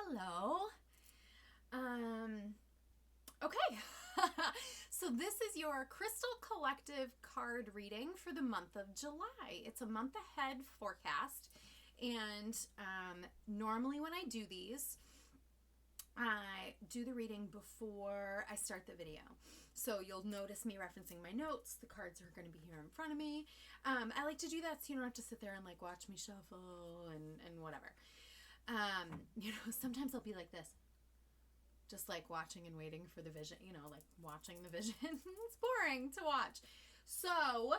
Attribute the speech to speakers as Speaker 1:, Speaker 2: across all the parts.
Speaker 1: Hello. Okay. So this is your Crystal Collective card reading for the month of July. It's a month ahead forecast. And normally when I do these, I do the reading before I start the video. So you'll notice me referencing my notes. The cards are going to be here in front of me. I like to do that so you don't have to sit there and like watch me shuffle and whatever. Sometimes I'll be like this, just like watching and waiting for the vision, like watching the vision. It's boring to watch. So,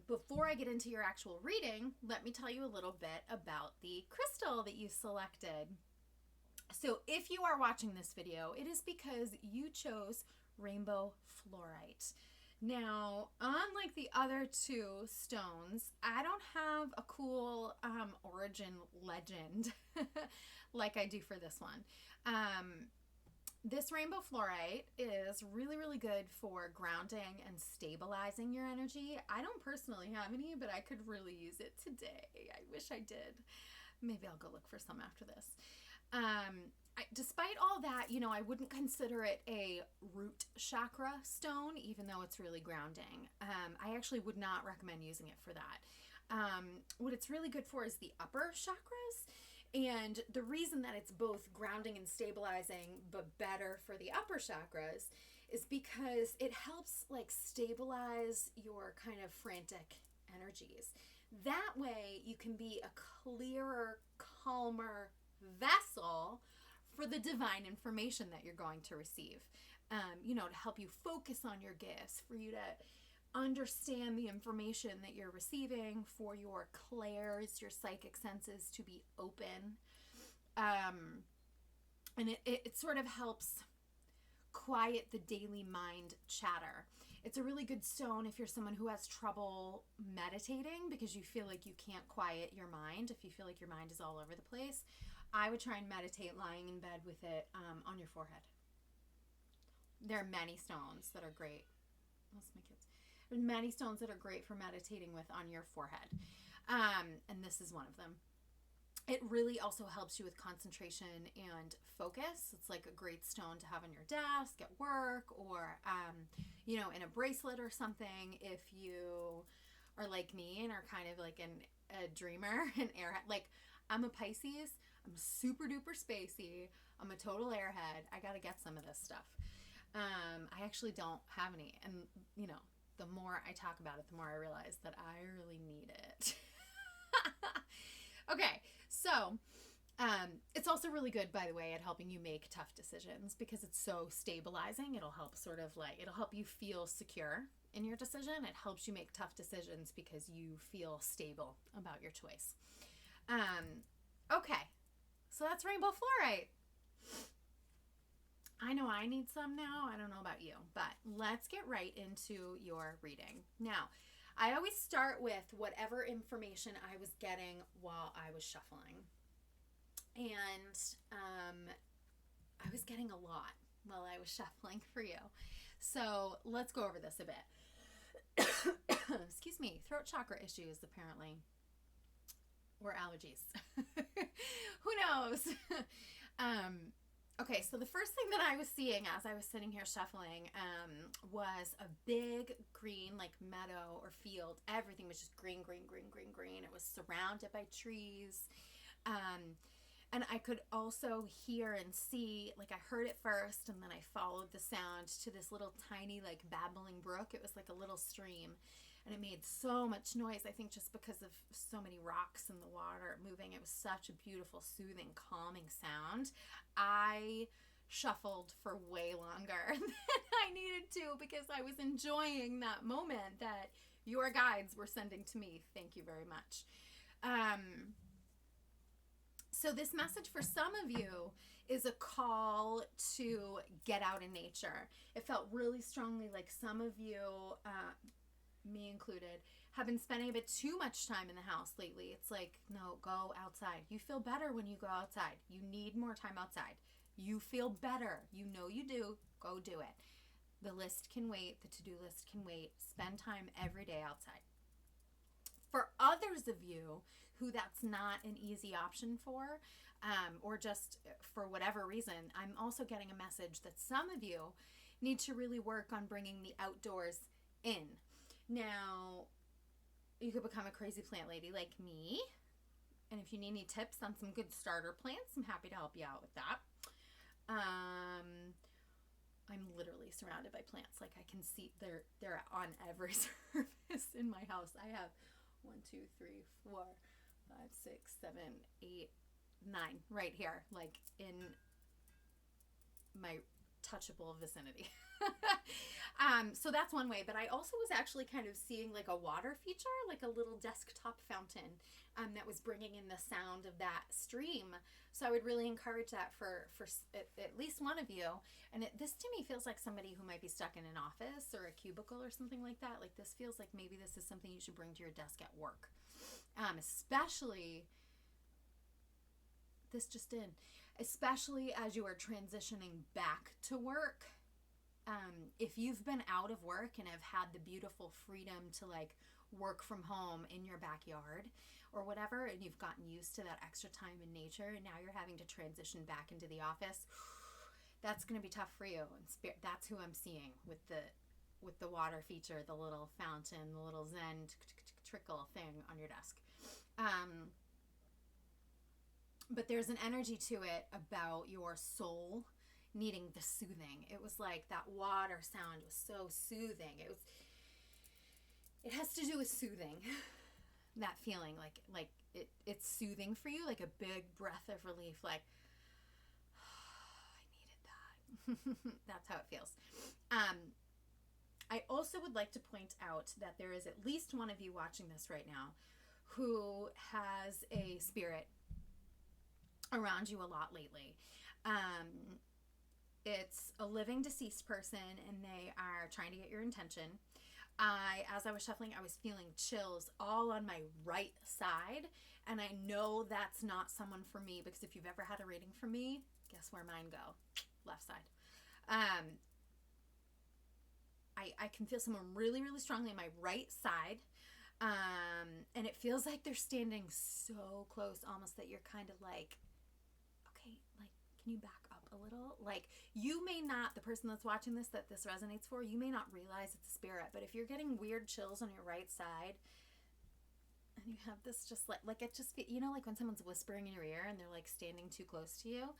Speaker 1: before I get into your actual reading, let me tell you a little bit about the crystal that you selected. So, if you are watching this video, it is because you chose rainbow fluorite. Now, unlike the other two stones, I don't have a cool origin legend like I do for this one. This rainbow fluorite is really, really good for grounding and stabilizing your energy. I don't personally have any, but I could really use it today. I wish I did. Maybe I'll go look for some after this. Despite all that, I wouldn't consider it a root chakra stone, even though it's really grounding. I actually would not recommend using it for that. What it's really good for is the upper chakras. And the reason that it's both grounding and stabilizing, but better for the upper chakras, is because it helps like stabilize your kind of frantic energies. That way you can be a clearer, calmer vessel for the divine information that you're going to receive, to help you focus on your gifts, for you to understand the information that you're receiving, for your clairs, your psychic senses to be open. And it sort of helps quiet the daily mind chatter. It's a really good stone if you're someone who has trouble meditating because you feel like you can't quiet your mind. If you feel like your mind is all over the place, I would try and meditate lying in bed with it on your forehead. There are many stones that are great. That's my kids. There's many stones that are great for meditating with on your forehead. And this is one of them. It really also helps you with concentration and focus. It's like a great stone to have on your desk at work, or, in a bracelet or something if you are like me and are kind of like a dreamer, an airhead. Like, I'm a Pisces. I'm super duper spacey. I'm a total airhead. I got to get some of this stuff. I actually don't have any. And, the more I talk about it, the more I realize that I really need it. Okay, so it's also really good, by the way, at helping you make tough decisions because it's so stabilizing. It'll help it'll help you feel secure in your decision. It helps you make tough decisions because you feel stable about your choice. Okay, so that's rainbow fluorite. I know I need some now. I don't know about you, but let's get right into your reading. Now, I always start with whatever information I was getting while I was shuffling. And I was getting a lot while I was shuffling for you. So let's go over this a bit. Excuse me, throat chakra issues apparently. Or allergies. Who knows? Okay, so the first thing that I was seeing as I was sitting here shuffling was a big green, like meadow or field. Everything was just green, green, green, green, green. It was surrounded by trees. And I could also hear and see, like I heard it first, and then I followed the sound to this little tiny, like babbling brook. It was like a little stream. And it made so much noise, I think just because of so many rocks in the water moving. It was such a beautiful, soothing, calming sound. I shuffled for way longer than I needed to because I was enjoying that moment that your guides were sending to me. Thank you very much. So this message for some of you is a call to get out in nature. It felt really strongly like some of you, me included, have been spending a bit too much time in the house lately. It's like, no, go outside. You feel better when you go outside. You need more time outside. You feel better. You know you do. Go do it. The list can wait. The to-do list can wait. Spend time every day outside. For others of you who that's not an easy option for, or just for whatever reason. I'm also getting a message that some of you need to really work on bringing the outdoors in. Now, you could become a crazy plant lady like me. And if you need any tips on some good starter plants, I'm happy to help you out with that. I'm literally surrounded by plants. Like, I can see they're on every surface in my house. I have 1, 2, 3, 4, 5, 6, 7, 8, 9 right here, like in my touchable vicinity. So that's one way, but I also was actually kind of seeing like a water feature, like a little desktop fountain that was bringing in the sound of that stream. So I would really encourage that for at least one of you. And this to me feels like somebody who might be stuck in an office or a cubicle or something like that. Like, this feels like maybe this is something you should bring to your desk at work. Especially, this just in, especially as you are transitioning back to work. If you've been out of work and have had the beautiful freedom to like work from home in your backyard or whatever, and you've gotten used to that extra time in nature, and now you're having to transition back into the office, that's going to be tough for you. And that's who I'm seeing with the water feature, the little fountain, the little zen trickle thing on your desk. But there's an energy to it about your soul needing the soothing. It was like that water sound was so soothing. It has to do with soothing. That feeling, like it's soothing for you, like a big breath of relief, like, oh, I needed that. That's how it feels. I also would like to point out that there is at least one of you watching this right now who has a spirit around you a lot lately. It's a living deceased person, and they are trying to get your attention. As I was shuffling, I was feeling chills all on my right side, and I know that's not someone for me, because if you've ever had a reading from me, guess where mine go? Left side. I can feel someone really, really strongly on my right side, and it feels like they're standing so close, almost that you're kind of like, okay, like, can you back up a little? Like, you may not, the person that's watching this, that this resonates for, you may not realize it's a spirit, but if you're getting weird chills on your right side, and you have this just like it just, you know, like when someone's whispering in your ear and they're like standing too close to you,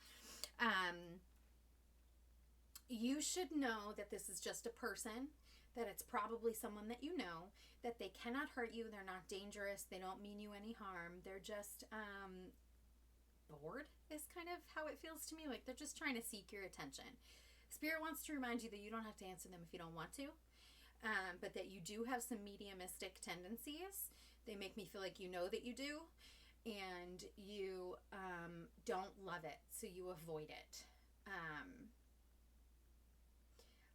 Speaker 1: you should know that this is just a person, that it's probably someone that you know, that they cannot hurt you, they're not dangerous, they don't mean you any harm, they're just bored is kind of how it feels to me. Like, they're just trying to seek your attention. Spirit wants to remind you that you don't have to answer them if you don't want to, but that you do have some mediumistic tendencies. They make me feel like you know that you do, and you don't love it, so you avoid it.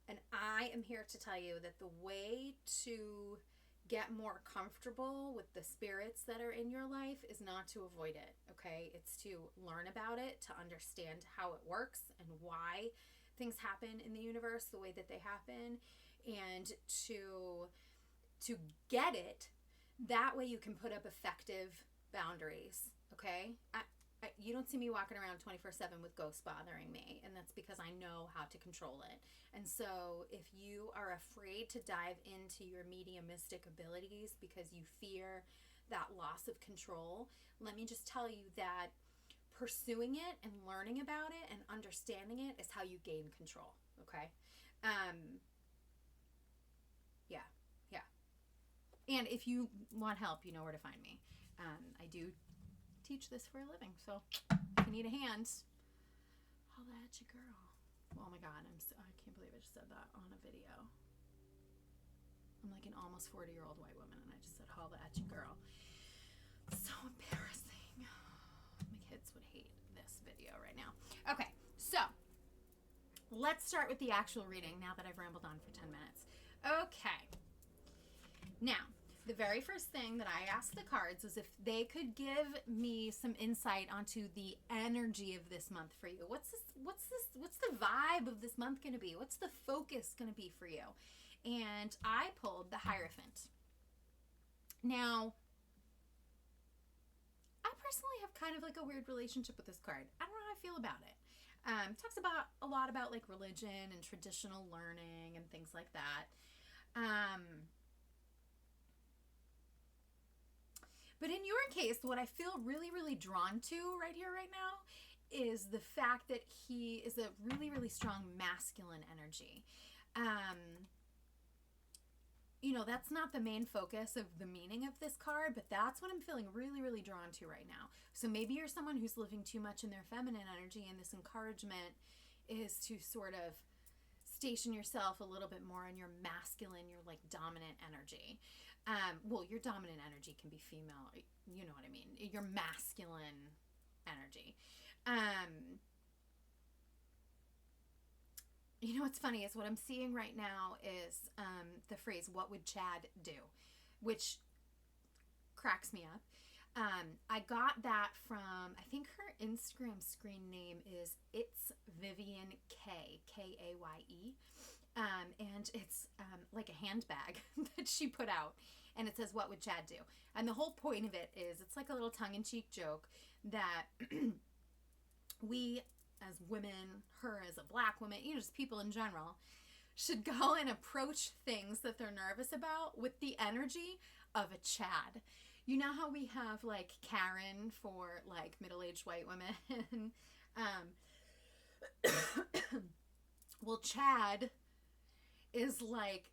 Speaker 1: And I am here to tell you that the way to get more comfortable with the spirits that are in your life is not to avoid it, okay? It's to learn about it, to understand how it works and why things happen in the universe the way that they happen, and to get it. That way you can put up effective boundaries, okay? You don't see me walking around 24/7 with ghosts bothering me, and that's because I know how to control it. And so if you are afraid to dive into your mediumistic abilities because you fear that loss of control, let me just tell you that pursuing it and learning about it and understanding it is how you gain control, okay? Yeah. And if you want help, you know where to find me. I do teach this for a living, so if you need a hand, holla at your girl. Oh my god, I can't believe I just said that on a video. I'm like an almost 40-year-old white woman, and I just said holla at your girl. So embarrassing. My kids would hate this video right now. Okay, so let's start with the actual reading now that I've rambled on for 10 minutes. Okay. Now, the very first thing that I asked the cards was if they could give me some insight onto the energy of this month for you. What's the vibe of this month going to be? What's the focus going to be for you? And I pulled the Hierophant. Now, personally have kind of like a weird relationship with this card. I don't know how I feel about it. Talks about a lot about like religion and traditional learning and things like that. But in your case, what I feel really, really drawn to right here, right now, is the fact that he is a really, really strong masculine energy. That's not the main focus of the meaning of this card, but that's what I'm feeling really, really drawn to right now. So maybe you're someone who's living too much in their feminine energy, and this encouragement is to sort of station yourself a little bit more in your masculine, your like dominant energy. Your dominant energy can be female, you know what I mean, your masculine energy. What's funny is what I'm seeing right now is the phrase, what would Chad do? Which cracks me up. I got that from, I think her Instagram screen name is It's Vivian Kaye. And it's like a handbag that she put out. And it says, what would Chad do? And the whole point of it is, it's like a little tongue-in-cheek joke that we as women, her as a black woman, just people in general, should go and approach things that they're nervous about with the energy of a Chad. You know how we have like Karen for like middle-aged white women? Well, Chad is like,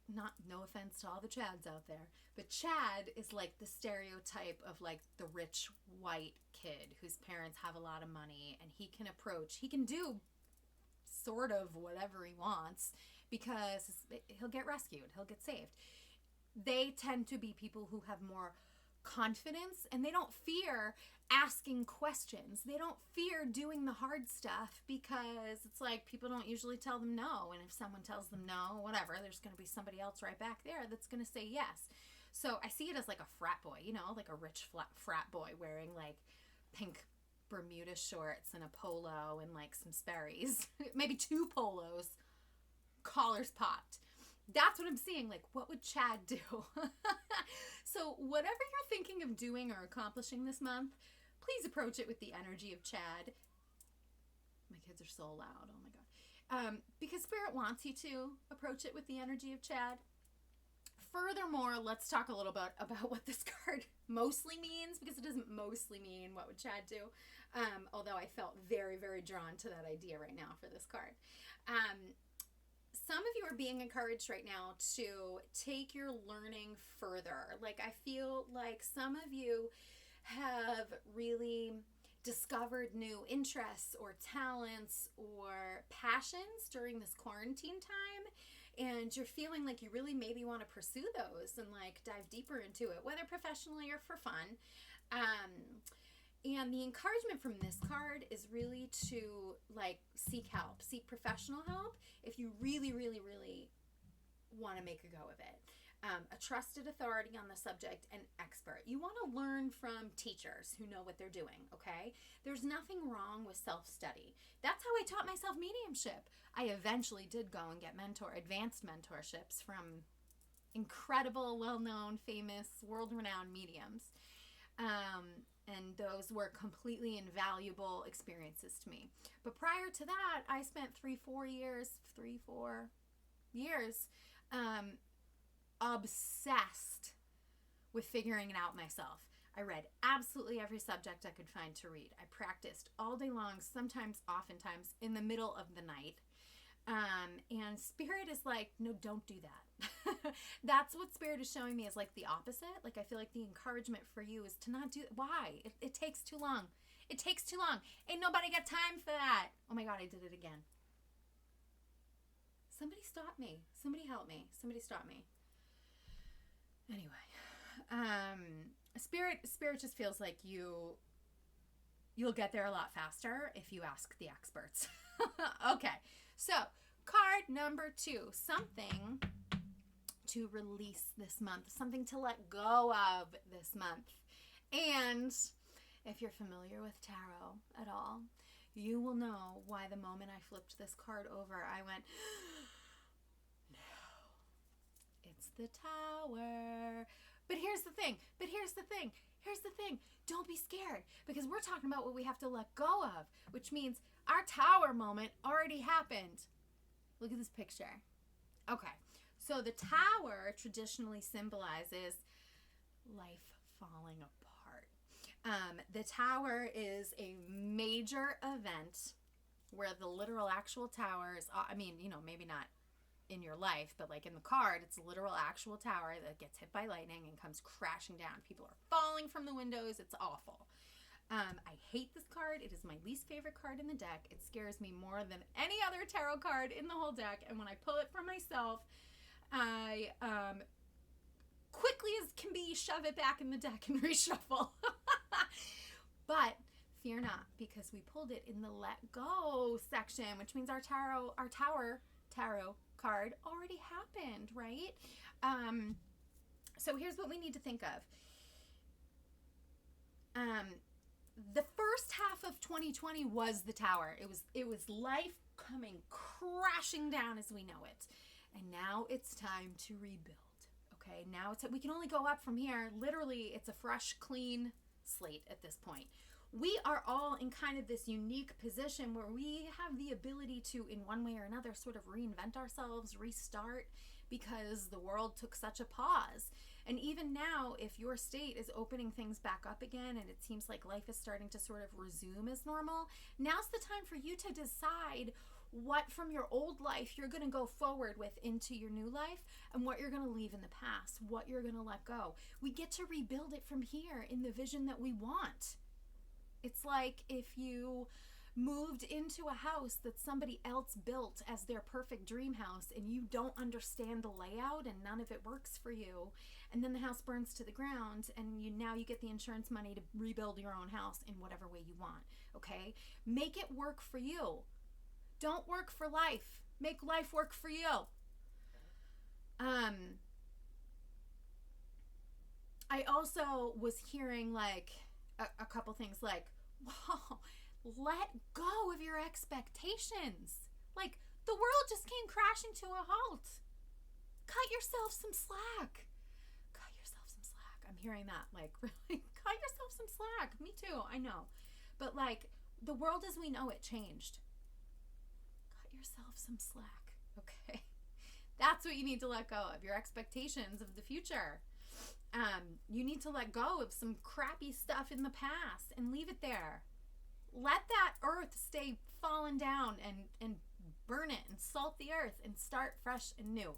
Speaker 1: no offense to all the Chads out there, but Chad is like the stereotype of like the rich white kid whose parents have a lot of money, and he can do sort of whatever he wants because he'll get rescued, he'll get saved. They tend to be people who have more confidence, and they don't fear asking questions. They don't fear doing the hard stuff because it's like people don't usually tell them no, and if someone tells them no, whatever, there's going to be somebody else right back there that's going to say yes. So I see it as like a frat boy, like a rich frat boy wearing like pink Bermuda shorts and a polo and like some Sperry's, maybe 2 polos, collars popped. That's what I'm seeing. Like, what would Chad do? So whatever you're thinking of doing or accomplishing this month, please approach it with the energy of Chad. My kids are so loud. Oh my God. Because Spirit wants you to approach it with the energy of Chad. Furthermore, let's talk a little bit about what this card mostly means, because it doesn't mostly mean what would Chad do. Although I felt very, very drawn to that idea right now for this card. Some of you are being encouraged right now to take your learning further. Like, I feel like some of you have really discovered new interests or talents or passions during this quarantine time, and you're feeling like you really maybe want to pursue those and like dive deeper into it, whether professionally or for fun. And the encouragement from this card is really to like seek help, seek professional help if you really, really, really want to make a go of it. A trusted authority on the subject, an expert. You want to learn from teachers who know what they're doing, okay? There's nothing wrong with self-study. That's how I taught myself mediumship. I eventually did go and get advanced mentorships from incredible, well-known, famous, world-renowned mediums. And those were completely invaluable experiences to me. But prior to that, I spent 3-4 years obsessed with figuring it out myself. I read absolutely every subject I could find to read. I practiced all day long, oftentimes in the middle of the night. And Spirit is like, no, don't do that. That's what Spirit is showing me is like the opposite. Like, I feel like the encouragement for you is to not do it. Why? It takes too long. It takes too long. Ain't nobody got time for that. Oh my God, I did it again. Somebody stop me. Somebody help me. Somebody stop me. Anyway, Spirit just feels like you'll get there a lot faster if you ask the experts. Okay, so card number 2, something to release this month, something to let go of this month. And if you're familiar with tarot at all, you will know why the moment I flipped this card over, I went, no, it's the Tower. But here's the thing. here's the thing. Don't be scared, because we're talking about what we have to let go of, which means our tower moment already happened. Look at this picture. Okay, so the tower traditionally symbolizes life falling apart. The tower is a major event where the literal actual tower is, maybe not in your life, but like in the card, it's a literal actual tower that gets hit by lightning and comes crashing down. People are falling from the windows. It's awful. I hate this card. It is my least favorite card in the deck. It scares me more than any other tarot card in the whole deck. And when I pull it for myself, I quickly as can be shove it back in the deck and reshuffle. But fear not, because we pulled it in the let go section, which means our tower tarot card already happened, right? So here's what we need to think of. The first half of 2020 was the tower. It was life coming crashing down as we know it. And now it's time to rebuild. Okay, now we can only go up from here. Literally, it's a fresh, clean slate at this point. We are all in kind of this unique position where we have the ability to, in one way or another, sort of reinvent ourselves, restart, because the world took such a pause. And even now, if your state is opening things back up again and it seems like life is starting to sort of resume as normal, now's the time for you to decide what from your old life you're going to go forward with into your new life, and what you're going to leave in the past, what you're going to let go. We get to rebuild it from here in the vision that we want. It's like if you moved into a house that somebody else built as their perfect dream house, and you don't understand the layout and none of it works for you, and then the house burns to the ground, and now you get the insurance money to rebuild your own house in whatever way you want. Okay? Make it work for you. Don't work for life. Make life work for you. I also was hearing like a couple things like, wow, let go of your expectations. Like, the world just came crashing to a halt. Cut yourself some slack. Cut yourself some slack. I'm hearing that, like, really, cut yourself some slack. Me too, I know. But like, the world as we know it changed. Cut yourself some slack, okay? That's what you need to let go of, your expectations of the future. You need to let go of some crappy stuff in the past and leave it there. Let that earth stay fallen down and burn it and salt the earth and start fresh and new.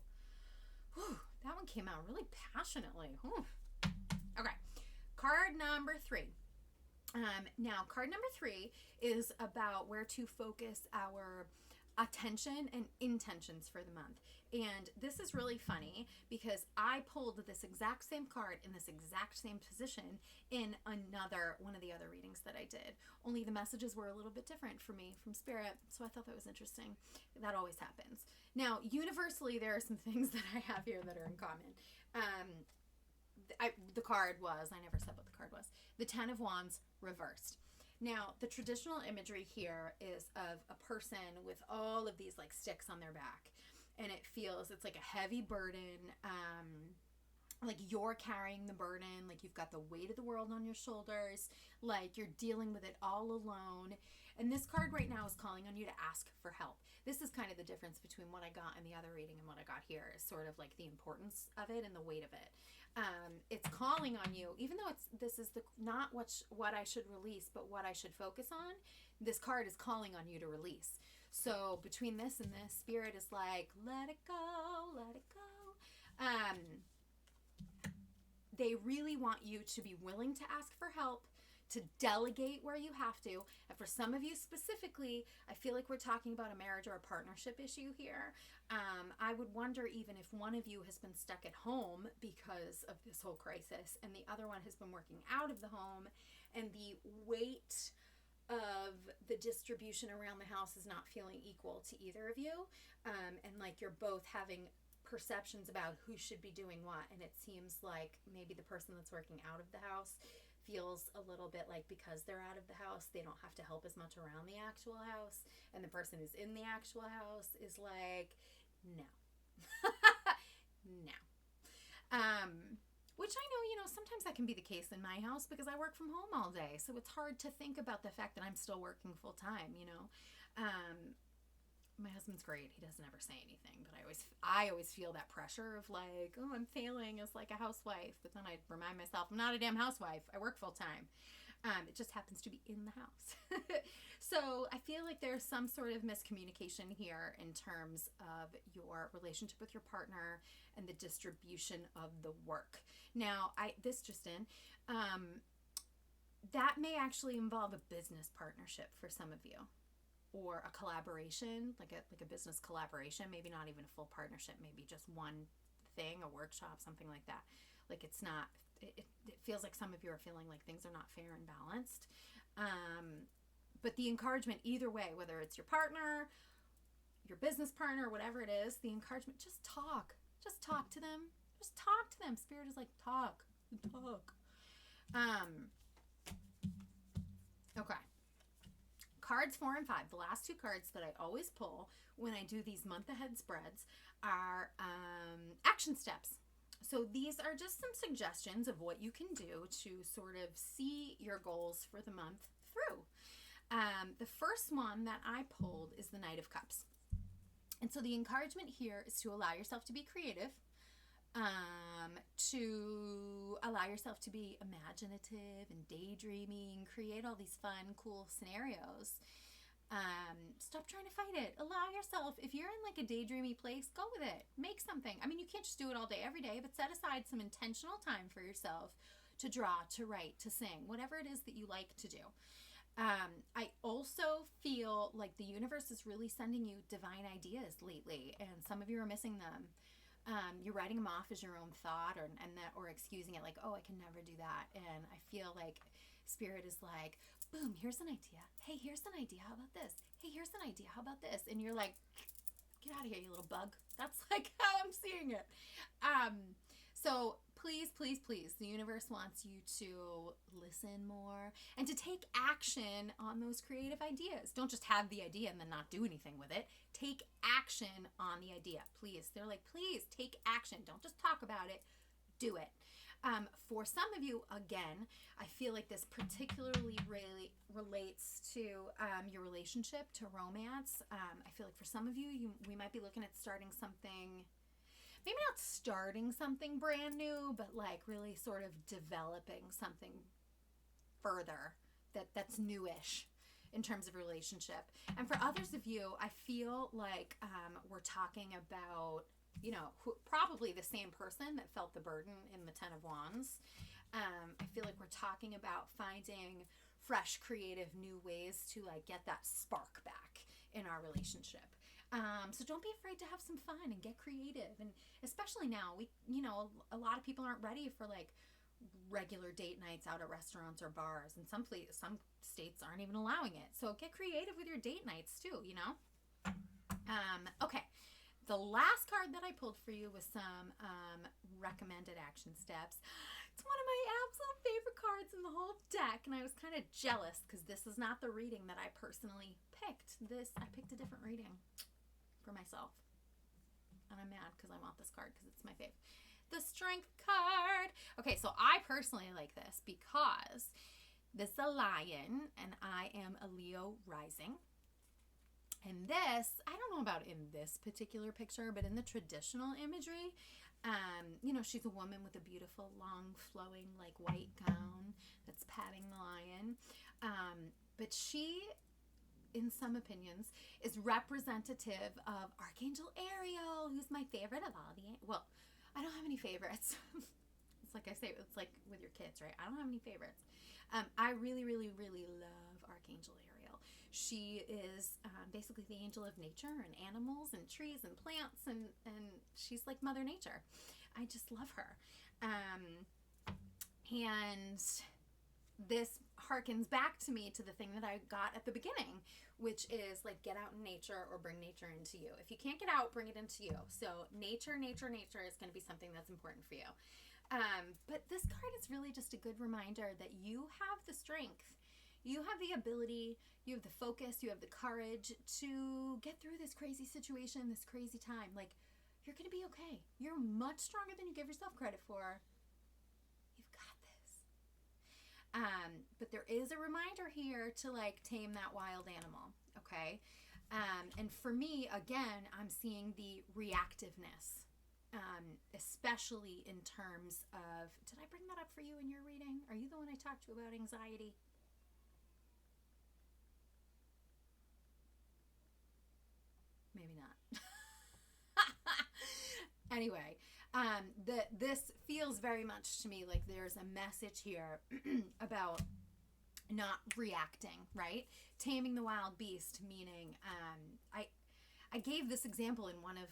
Speaker 1: Whew, that one came out really passionately. Whew. Okay, card number 3. Now, card number 3 is about where to focus our attention and intentions for the month. And this is really funny because I pulled this exact same card in this exact same position in one of the other readings that I did. Only the messages were a little bit different for me from Spirit, so I thought that was interesting. That always happens. Now, universally, there are some things that I have here that are in common. The card was, I never said what the card was, the 10 of Wands reversed. Now, the traditional imagery here is of a person with all of these like sticks on their back. And it's like a heavy burden, like you're carrying the burden, like you've got the weight of the world on your shoulders, like you're dealing with it all alone. And this card right now is calling on you to ask for help. This is kind of the difference between what I got in the other reading and what I got here, is sort of like the importance of it and the weight of it. It's calling on you, even though this is not what I should release, but what I should focus on. This card is calling on you to release. So between this and this, Spirit is like, let it go, let it go. They really want you to be willing to ask for help, to delegate where you have to. And for some of you specifically, I feel like we're talking about a marriage or a partnership issue here. I would wonder even if one of you has been stuck at home because of this whole crisis, and the other one has been working out of the home, and the weight of the distribution around the house is not feeling equal to either of you. And like you're both having perceptions about who should be doing what. And it seems like maybe the person that's working out of the house feels a little bit like because they're out of the house, they don't have to help as much around the actual house. And the person who's in the actual house is like, no. No. Which I know, sometimes that can be the case in my house because I work from home all day. So it's hard to think about the fact that I'm still working full time, My husband's great. He doesn't ever say anything, but I always feel that pressure of like, oh, I'm failing as like a housewife. But then I remind myself, I'm not a damn housewife. I work full time. It just happens to be in the house. So I feel like there's some sort of miscommunication here in terms of your relationship with your partner and the distribution of the work. Now, this just in, that may actually involve a business partnership for some of you, or a collaboration, like a business collaboration, maybe not even a full partnership, maybe just one thing, a workshop, something like that. Like it's not, it feels like some of you are feeling like things are not fair and balanced. But the encouragement either way, whether it's your partner, your business partner, whatever it is, the encouragement, just talk to them. Just talk to them. Spirit is like, talk. Okay. Cards 4 and 5, the last two cards that I always pull when I do these month ahead spreads are action steps. So these are just some suggestions of what you can do to sort of see your goals for the month through. The first one that I pulled is the Knight of Cups. And so the encouragement here is to allow yourself to be creative, to allow yourself to be imaginative and daydreaming, create all these fun, cool scenarios. Stop trying to fight it. Allow yourself, if you're in like a daydreamy place, go with it. Make something. I mean, you can't just do it all day, every day, but set aside some intentional time for yourself to draw, to write, to sing, whatever it is that you like to do. I also feel like the universe is really sending you divine ideas lately, and some of you are missing them. You're writing them off as your own thought, or excusing it like, oh, I can never do that. And I feel like Spirit is like, boom, here's an idea. Hey, here's an idea. How about this? Hey, here's an idea. How about this? And you're like, get out of here, you little bug. That's like how I'm seeing it. So please, the universe wants you to listen more and to take action on those creative ideas. Don't just have the idea and then not do anything with it. Take action on the idea, please. They're like, please take action. Don't just talk about it. Do it. For some of you, again, I feel like this particularly really relates to your relationship, to romance. I feel like for some of you, we might be looking at starting something. Maybe not starting something brand new, but like really sort of developing something further that's newish in terms of relationship. And for others of you, I feel like we're talking about, probably the same person that felt the burden in the 10 of Wands. I feel like we're talking about finding fresh, creative, new ways to like get that spark back in our relationship. So don't be afraid to have some fun and get creative. And especially now, a lot of people aren't ready for like regular date nights out at restaurants or bars, and some states aren't even allowing it. So get creative with your date nights too, Okay. The last card that I pulled for you was some recommended action steps. It's one of my absolute favorite cards in the whole deck, and I was kind of jealous because this is not the reading that I personally picked. I picked a different reading for myself, and I'm mad because I want this card because it's my fave. The Strength card. Okay, so I personally like this because this is a lion, and I am a Leo rising. And this, I don't know about in this particular picture, but in the traditional imagery, she's a woman with a beautiful, long, flowing, like white gown that's patting the lion. But she, in some opinions, is representative of Archangel Ariel, who's my favorite of all well, I don't have any favorites. It's like I say, it's like with your kids, right? I don't have any favorites. I really, really, really love Archangel Ariel. She is basically the angel of nature and animals and trees and plants, and she's like Mother Nature. I just love her. And this harkens back to me to the thing that I got at the beginning, which is like get out in nature or bring nature into you. If you can't get out, bring it into you. So nature is going to be something that's important for you. But this card is really just a good reminder that you have the strength. You have the ability, you have the focus, you have the courage to get through this crazy situation, this crazy time. Like, you're going to be okay. You're much stronger than you give yourself credit for. But there is a reminder here to like tame that wild animal, okay? And for me, again, I'm seeing the reactiveness, especially in terms of, did I bring that up for you in your reading? Are you the one I talked to about anxiety? Maybe not. Anyway, this feels very much to me like there's a message here about not reacting, right? Taming the wild beast, meaning I gave this example in one of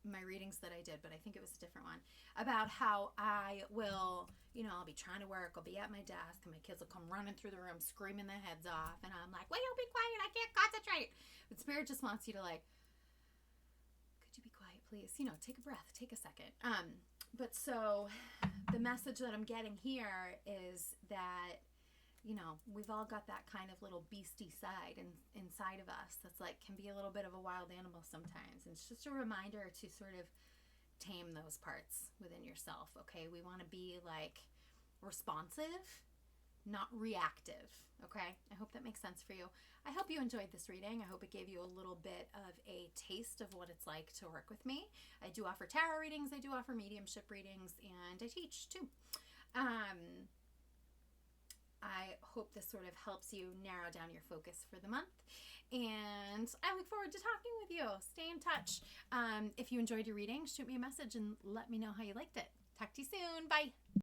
Speaker 1: my readings that I did, but I think it was a different one, about how I will, I'll be trying to work, I'll be at my desk, and my kids will come running through the room screaming their heads off, and I'm like, will you be quiet? I can't concentrate. But Spirit just wants you to like, could you be quiet, please? Take a breath, take a second. But so the message that I'm getting here is that, we've all got that kind of little beastie side inside of us that's like, can be a little bit of a wild animal sometimes. And it's just a reminder to sort of tame those parts within yourself, okay? We want to be like responsive, not reactive, okay? I hope that makes sense for you. I hope you enjoyed this reading. I hope it gave you a little bit of a taste of what it's like to work with me. I do offer tarot readings, I do offer mediumship readings, and I teach too. I hope this sort of helps you narrow down your focus for the month. And I look forward to talking with you. Stay in touch. If you enjoyed your reading, shoot me a message and let me know how you liked it. Talk to you soon. Bye.